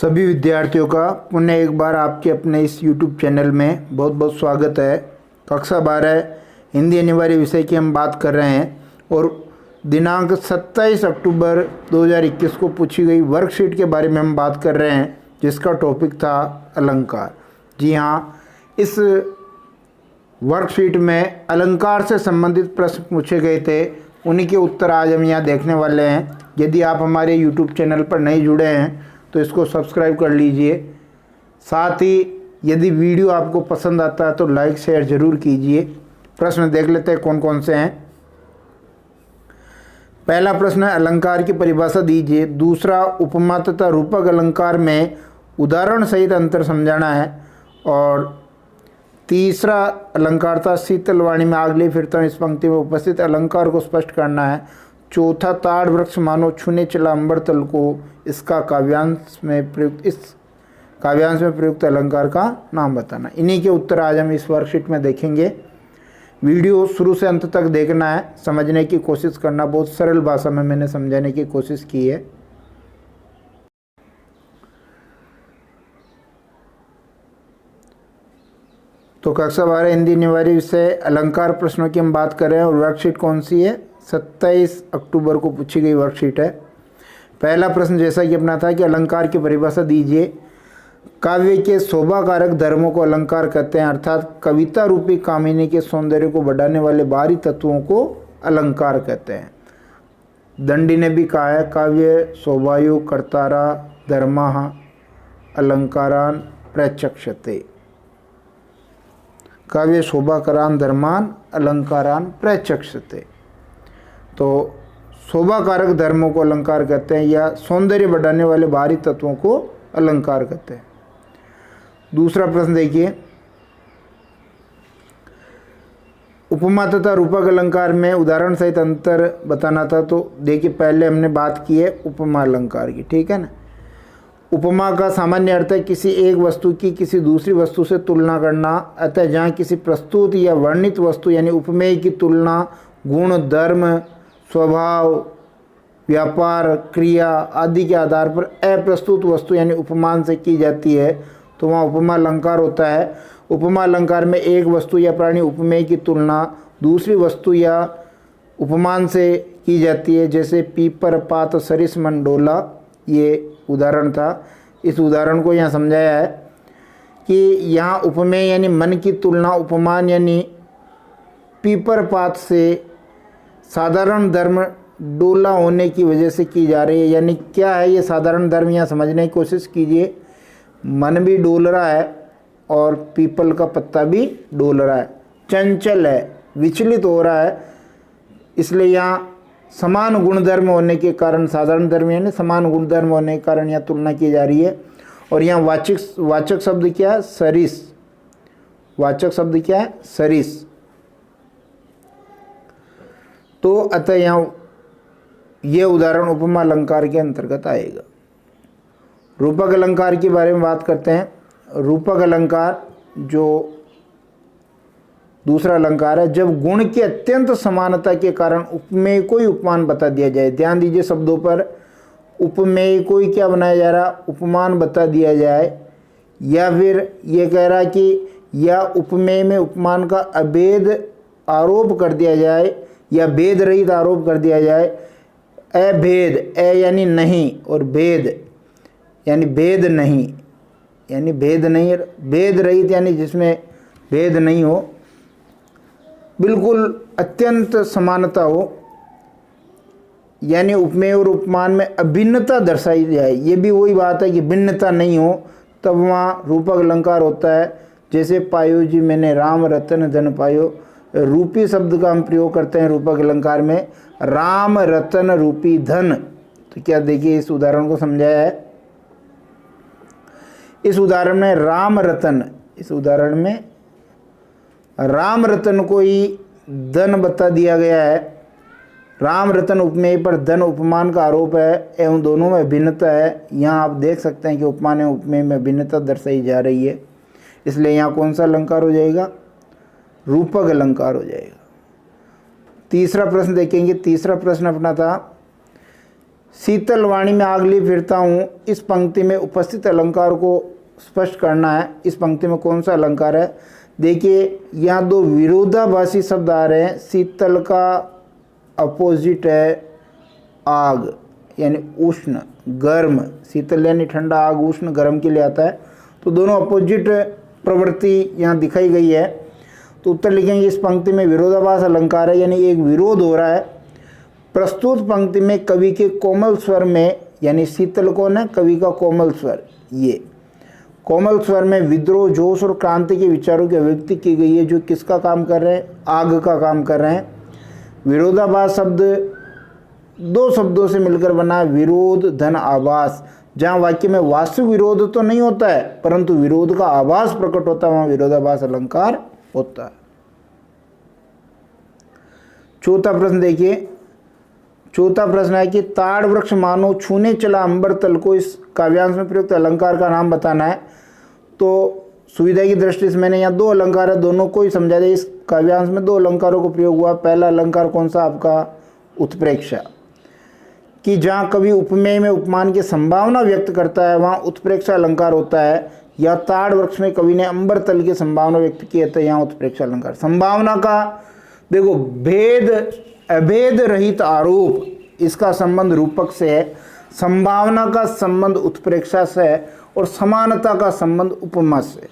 सभी विद्यार्थियों का पुनः एक बार आपके अपने इस YouTube चैनल में बहुत बहुत स्वागत है। कक्षा 12 हिंदी अनिवार्य विषय की हम बात कर रहे हैं और दिनांक 27 अक्टूबर 2021 को पूछी गई वर्कशीट के बारे में हम बात कर रहे हैं, जिसका टॉपिक था अलंकार। जी हाँ, इस वर्कशीट में अलंकार से संबंधित प्रश्न पूछे गए थे, उन्हीं के उत्तर आज हम यहाँ देखने वाले हैं। यदि आप हमारे YouTube चैनल पर नहीं जुड़े हैं तो इसको सब्सक्राइब कर लीजिए। साथ ही यदि वीडियो आपको पसंद आता है तो लाइक शेयर ज़रूर कीजिए। प्रश्न देख लेते हैं कौन कौन से हैं। पहला प्रश्न है, अलंकार की परिभाषा दीजिए। दूसरा, उपमा तथा रूपक अलंकार में उदाहरण सहित अंतर समझाना है। और तीसरा अलंकार था, शीतलवाणी में आग ले फिरता हूँ, इस पंक्ति में उपस्थित अलंकार को स्पष्ट करना है। चौथा, ताड़ वृक्ष मानो छूने चला अंबर तल को, इसका काव्यांश में प्रयुक्त अलंकार का नाम बताना। इन्हीं के उत्तर आज हम इस वर्कशीट में देखेंगे। वीडियो शुरू से अंत तक देखना है, समझने की कोशिश करना। बहुत सरल भाषा में मैंने समझाने की कोशिश की है। तो कक्षा 12 हिंदी अनिवार्य विषय अलंकार प्रश्नों की हम बात कर रहे हैं और वर्कशीट कौन सी है? 27 अक्टूबर को पूछी गई वर्कशीट है। पहला प्रश्न जैसा कि अपना था कि अलंकार की परिभाषा दीजिए। काव्य के शोभाकारक धर्मों को अलंकार कहते हैं, अर्थात कविता रूपी कामिनी के सौंदर्य को बढ़ाने वाले बाहरी तत्वों को अलंकार कहते हैं। दंडी ने भी कहा है, काव्य शोभायु कर्तारा धर्मा अलंकारान प्रचक्षते। काव्य शोभाकरान धर्मान अलंकारान प्रचक्षते। तो शोभाकारक धर्मों को अलंकार कहते हैं या सौंदर्य बढ़ाने वाले बाहरी तत्वों को अलंकार कहते हैं। दूसरा प्रश्न देखिए, उपमा तथा रूपक अलंकार में उदाहरण सहित अंतर बताना था। तो देखिए, पहले हमने बात की है उपमा अलंकार की, ठीक है ना। उपमा का सामान्य अर्थ है किसी एक वस्तु की किसी दूसरी वस्तु से तुलना करना। अतः जहाँ किसी प्रस्तुत या वर्णित वस्तु यानी उपमेय की तुलना गुण, धर्म, स्वभाव, व्यापार, क्रिया आदि के आधार पर अप्रस्तुत वस्तु यानी उपमान से की जाती है, तो वहाँ उपमा अलंकार होता है। उपमा अलंकार में एक वस्तु या प्राणी उपमेय की तुलना दूसरी वस्तु या उपमान से की जाती है, जैसे पीपर, पात, सरिस, मंडोला, ये उदाहरण था। इस उदाहरण को यहाँ समझाया है कि यहाँ उपमेय यानी मन की तुलना उपमान यानी पीपर, पात से साधारण धर्म डोला होने की वजह से की जा रही है। यानी क्या है ये साधारण धर्म, यहाँ समझने की कोशिश कीजिए। मन भी डोल रहा है और पीपल का पत्ता भी डोल रहा है, चंचल है, विचलित हो रहा है। इसलिए यहाँ समान गुणधर्म होने के कारण, साधारण धर्म यानी समान गुणधर्म होने के कारण यहाँ तुलना की जा रही है। और यहाँ वाचक शब्द क्या है? सरिस। वाचक शब्द क्या है? सरिस। तो अतः यहाँ ये उदाहरण उपमा अलंकार के अंतर्गत आएगा। रूपक अलंकार के बारे में बात करते हैं। रूपक अलंकार जो दूसरा अलंकार है, जब गुण की अत्यंत समानता के कारण उपमेय को ही उपमान बता दिया जाए। ध्यान दीजिए शब्दों पर, उपमेय को ही क्या बनाया जा रहा? उपमान बता दिया जाए। या फिर ये कह रहा कि या उपमेय में उपमान का अभेद आरोप कर दिया जाए या भेद रहित आरोप कर दिया जाए। अभेद, अ यानी नहीं और भेद यानी भेद नहीं, यानी भेद नहीं, भेद रहित यानी जिसमें भेद नहीं हो, बिल्कुल अत्यंत समानता हो, यानी उपमेय और उपमान में अभिन्नता दर्शाई जाए। ये भी वही बात है कि भिन्नता नहीं हो, तब वहाँ रूपक अलंकार होता है। जैसे पायो जी मैंने राम रतन धन पायो, रूपी शब्द का हम प्रयोग करते हैं रूपक अलंकार में, राम रतन रूपी धन। तो क्या देखिए इस उदाहरण को समझाया है। इस उदाहरण में राम रतन, इस उदाहरण में राम रतन को ही धन बता दिया गया है। राम रतन उपमेय पर धन उपमान का आरोप है एवं दोनों में भिन्नता है। यहाँ आप देख सकते हैं कि उपमान एवं उपमेय में भिन्नता दर्शाई जा रही है। इसलिए यहाँ कौन सा अलंकार हो जाएगा? रूपक अलंकार हो जाएगा। तीसरा प्रश्न देखेंगे। तीसरा प्रश्न अपना था, शीतल वाणी में आग लिए फिरता हूँ, इस पंक्ति में उपस्थित अलंकार को स्पष्ट करना है। इस पंक्ति में कौन सा अलंकार है? देखिए यहाँ दो विरोधाभासी शब्द आ रहे हैं। शीतल का अपोजिट है आग, यानी उष्ण, गर्म। शीतल यानी ठंडा, आग उष्ण गर्म के लिए आता है। तो दोनों अपोजिट प्रवृत्ति यहाँ दिखाई गई है। तो उत्तर लिखेंगे इस पंक्ति में विरोधाभास अलंकार है, यानी एक विरोध हो रहा है। प्रस्तुत पंक्ति में कवि के कोमल स्वर में, यानी शीतल कौन है? कवि का कोमल स्वर। ये कोमल स्वर में विद्रोह, जोश और क्रांति के विचारों की अभिव्यक्ति की गई है, जो किसका काम कर रहे हैं? आग का काम कर रहे हैं। विरोधाभास शब्द दो शब्दों से मिलकर बना है, विरोध धन आभास। जहाँ वाक्य में वास्तविक विरोध तो नहीं होता है, परंतु विरोध का आभास प्रकट होता है, वहाँ विरोधाभास अलंकार होता है। चौथा प्रश्न देखिए। चौथा प्रश्न है कि ताड़ वृक्ष मानो छूने चला अंबर तल को इस काव्यांश में प्रयुक्त अलंकार का नाम बताना है। तो सुविधा की दृष्टि से मैंने यहाँ दो अलंकार है, दोनों को ही समझा दिया। इस काव्यांश में दो अलंकारों को प्रयोग हुआ। पहला अलंकार कौन सा आपका? उत्प्रेक्षा, कि जहाँ कवि उपमेय में उपमान की संभावना व्यक्त करता है वहाँ उत्प्रेक्षा अलंकार होता है। या ताड़ वृक्ष में कवि ने अंबर तल की संभावना व्यक्त की है, तो यहाँ उत्प्रेक्षा अलंकार। संभावना का देखो, भेद अभेद रहित आरोप, इसका संबंध रूपक से है। संभावना का संबंध उत्प्रेक्षा से है और समानता का संबंध उपमा से।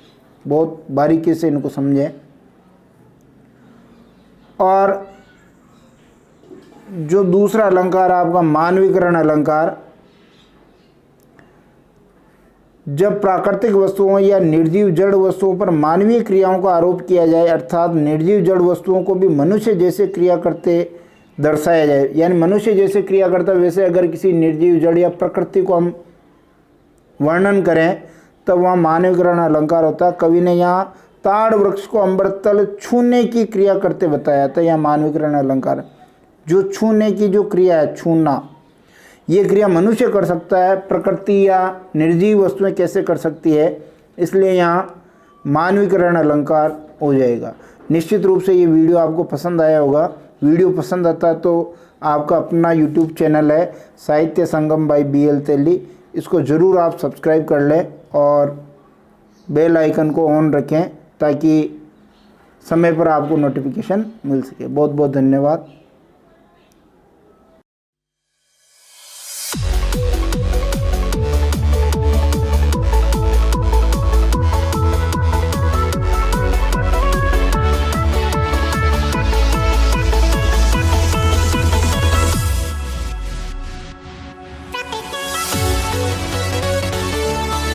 बहुत बारीकी से इनको समझें। और जो दूसरा अलंकार आपका मानवीकरण अलंकार, जब प्राकृतिक वस्तुओं या निर्जीव जड़ वस्तुओं पर मानवीय क्रियाओं का आरोप किया जाए, अर्थात निर्जीव जड़ वस्तुओं को भी मनुष्य जैसे क्रिया करते दर्शाया जाए, यानी मनुष्य जैसे क्रिया करता वैसे अगर किसी निर्जीव जड़ या प्रकृति को हम वर्णन करें तब वहाँ मानवीकरण अलंकार होता है। कवि ने यहाँ ताड़ वृक्ष को अंबर तल छूने की क्रिया करते बताया था, यहाँ मानवीकरण अलंकार। जो छूने की जो क्रिया है, छूना, ये क्रिया मनुष्य कर सकता है, प्रकृति या निर्जीव वस्तुएं कैसे कर सकती है, इसलिए यहाँ मानवीकरण अलंकार हो जाएगा। निश्चित रूप से ये वीडियो आपको पसंद आया होगा। वीडियो पसंद आता है तो आपका अपना यूट्यूब चैनल है साहित्य संगम बाय BL तेली, इसको ज़रूर आप सब्सक्राइब कर लें और बेल आइकन को ऑन रखें ताकि समय पर आपको नोटिफिकेशन मिल सके। बहुत बहुत धन्यवाद।